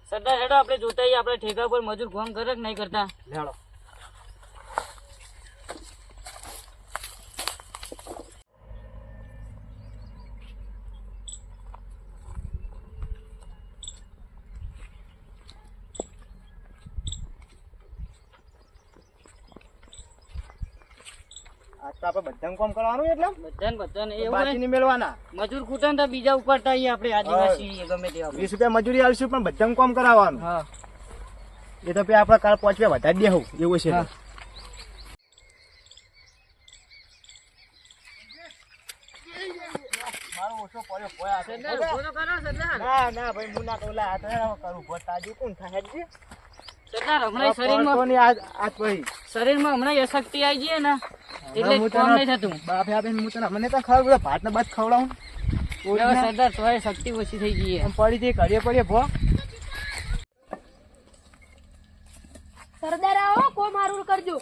સરદાર હેડો આપણે જોતા આવીએ આપણે ઠેકા પર મજૂર કામ કરે કે નહીં કરતા. લેડો. આપણે બધાને કામ કરવાનું એટલે બધાને એવું બાકી નહીં. નહીં મેળવાના. મજૂર ખૂટે ને તો બીજા ઉપાડતા આવીએ આપણે આદિવાસી ગમે તે આપણે. 20 રૂપિયા મજૂરી આલશું પણ બધાને કામ કરાવવાનું. હા એ તો પછી આપણે કાલ 5 રૂપિયા વધારી દેવું એવું છે. હા. મારો ઓછો પડ્યો ભોય આ સરદાર ઉભો તો કરો સરદાર. ના ના ભાઈ હું ના કહું લા આ તો હેરાન કરું ભો તાજુ કોણ થાય હેડજે. સરદાર હમણાં પડતો શરીરમાં નહીં આજ ભાઈ હમણાં અશક્તિ આવી જઈએ ને એટલે હું કામ તને નહીં થતું. બાપ આપીને હું તને મને તો ખબર ભાત ને બાત ખવડાવું હવે સરદાર તોય શક્તિ ઓછી થઈ ગઈ છે. એમ પડી જઈ ઘડીએ પડીએ ભો. સરદાર આવો કો મારું કરજો.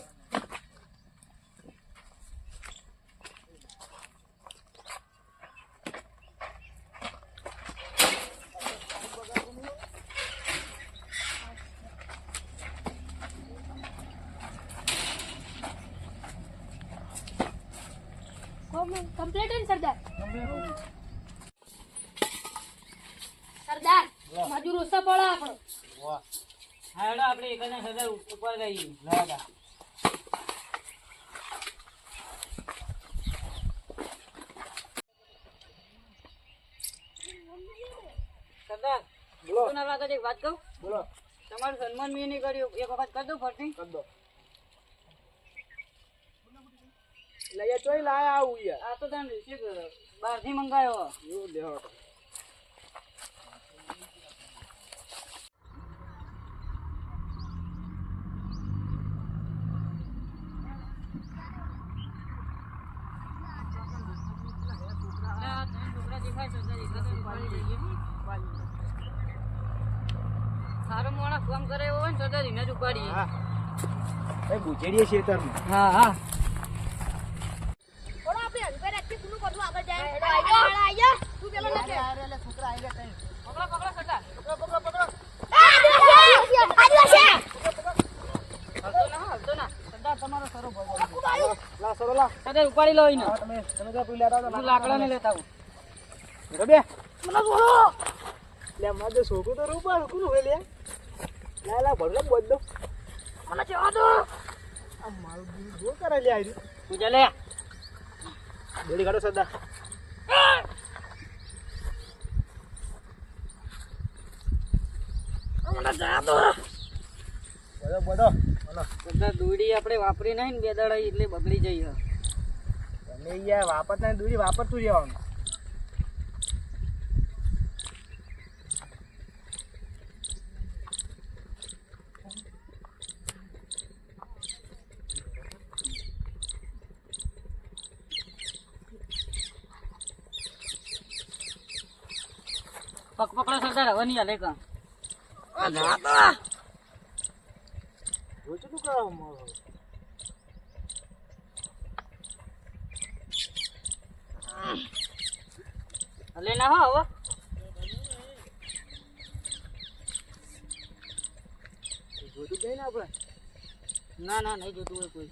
કમ્પ્લીટ ને સરદાર. સરદાર મજૂર ઓછા પડે આપણો. હા હેડો આપણે એક જ સરદાર ઉપર જઈએ. સરદાર બોલો. ના લાગે છે, એક વાત કહું. બોલો તમારું સન્માન મેં નહીં કર્યું, એક વખત કરી દઉં ફરતી. કર દો. લઈએ ચોઈ લાયા આવું યાર. આ તો તને બહારથી મંગાયો. એવું લેવો તો. આ ત્રણ છોકરા દેખાય સરદાર, એટલા તો ઉપાડી લઈએ. સારો માણસ કામ કરે એવો હોય ને સરદાર એને જ ઉપાડીએ. હા એ ગુજેડીએ ખેતરમાં. હા હા થોડો આપણે હલકા રાખીએ કુનું કરવું આગળ જાય. આયા તું પેલો લગે. છોકરા આવી ગયા તઈ. પકડો પકડો સરદાર. આદિવાસી હલતો ના સરદાર, તમારો સરો ભગવાન. લા સરો લા. સરદાર ઉપાડી લો એને. હા, તમે તો પેલા લેતા આવો. હું લાકડા ને લેતા આવું. બે મને બોલો. લે મારે છોકરું તો રૂપા કોનું હોય લે. લા લા ભરલો બોલ દો. મને જવા દો. આ મારું દિલ જો કરે લે આઈ. તું જા લે. દોડી કાઢો સરદાર. મને જવા દો. બોલો બોલો બોલો. સરદાર દોડી આપણે વાપરી નહીં ને બે દાડા એટલે બગડી જઈએ. તમે યાર વાપરતા દૂરી વાપરતું રહેવાનું. પકડો સરદાર, હવે નહીં હાલે કાં. રોજ તું કરો મારો. હલે ના હો હવે. જોતું જઈ ને આપણે. ના ના નહીં જોતું હોય કોઈ.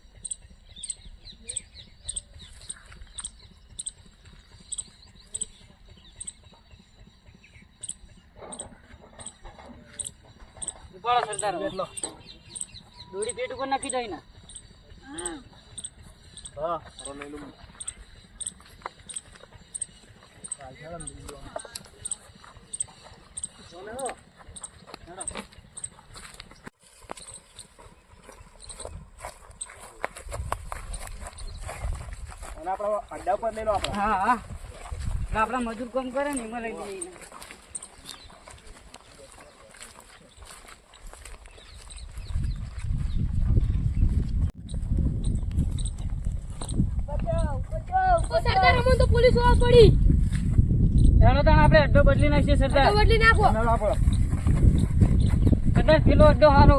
ઉપાડો સરદાર હવે. એટલો. દોડી પેટ ઉપર નાખી દઈ ને. હા સરો લઈ લઉં. ચાલ ચાલ લઈ લો. બોલે હો. હેડો. અને આપણે અડ્ડા ઉપર લઈ લો આપણે. હા હા એટલે આપણા મજૂર કામ કરે ને એમાં લઈ જઈએ. સરદાર અમને તો પોલીસ વાળા પડી. હેડો તાણ આપણે અડ્ડો બદલી નાખીએ સરદાર. તો બદલી નાખો. મેળો આપણો. સરદાર પેલો અડ્ડો સારો.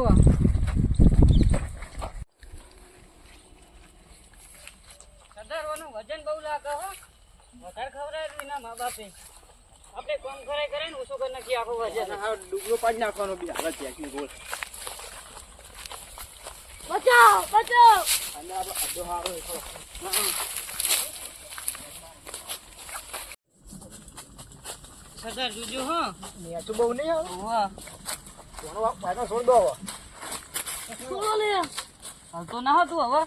સરદાર ઓનું વજન બહુ લાગે હો. વધારે ખવડાવ્યું એના મા બાપે. આપણે કોમ કરાય કરે ને ઓછું કરી નાખીએ આખો વજન. આ ડુગરો પાડી નાખવાનો બી હાલત ત્યાંથી ગોળ. બચાવ બચાવ. અને આ અડધો હારો એટલો. સરદાર જોજો હો. નેચું બહુ નહીં આવે. વાહ. કોનો પાછો છોડ દો હવે. છોડો લે. હાલતો ના હતું હવે.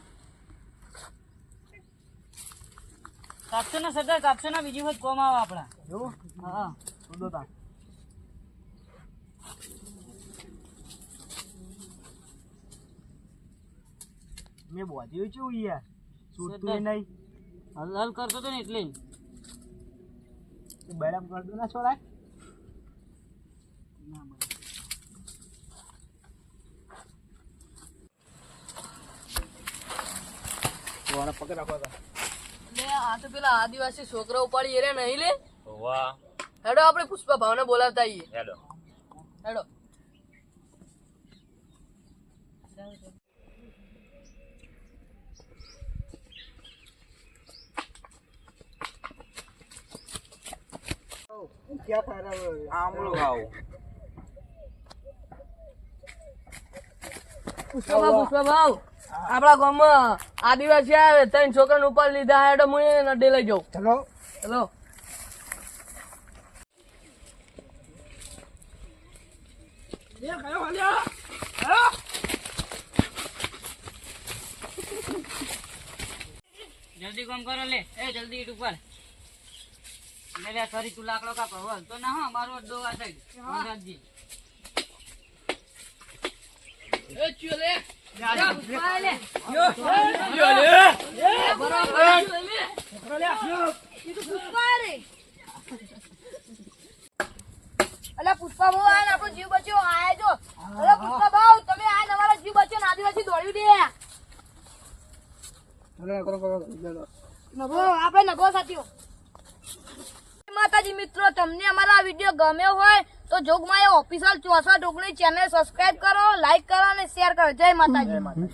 કાપશો ના સરદાર, કાપશો ના, બીજી વખત કોમ આવે આપણા. એવું? હા. છોડ દો તાર. મેં બોધ્યું છું યાર. છૂટતું નહીં. હલ કરતો તો ને એટલે. બેડમ કર દો ના છોડાય. પકડ રાખો તા. લે આ તો પેલા આદિવાસી છોકરા ઉપાડી એરે નહીં લે. વાહ હેડો આપણે પુષ્પા ભાવને બોલાવતા આવીએ. હેલો હેડો. ક્યાં તારા આમળું ખાવું પુષ્પા ભાવ આપડા ગામમાં આદિવાસી આવે ત્રણ છોકરાને ઉપાડી લીધા. હેડો હું એને અડ્ડે લઈ જાઉં. ચલો. ચલો. જલ્દી કામ કરો લે. એ જલ્દી ઈટ ઉપર. લે લે કરી તું લાકડો કાપો. હલ તો ના હો મારો અડધો આ સાઈડ. મહારાજજી. એ ચિયો લે. પુષ્પા લે. અલા પુષ્પા ભાવ આ આપણો જીવ બચ્યો આયા જો. અલા પુષ્પા ભાવ તમે આ તમારા જીવ બચ્યો ને આદિવાસી દોડ્યું દે. નભો આપણે નભો સાથીઓ. માતાજી મિત્રો, તમને અમારા વિડીયો ગમ્યો હોય તો જોગમાયા ઓફિશિયલ 64 ઓગણી ચેનલ સબસ્ક્રાઇબ કરો, લાઈક કરો અને શેર કરો. જય માતાજી.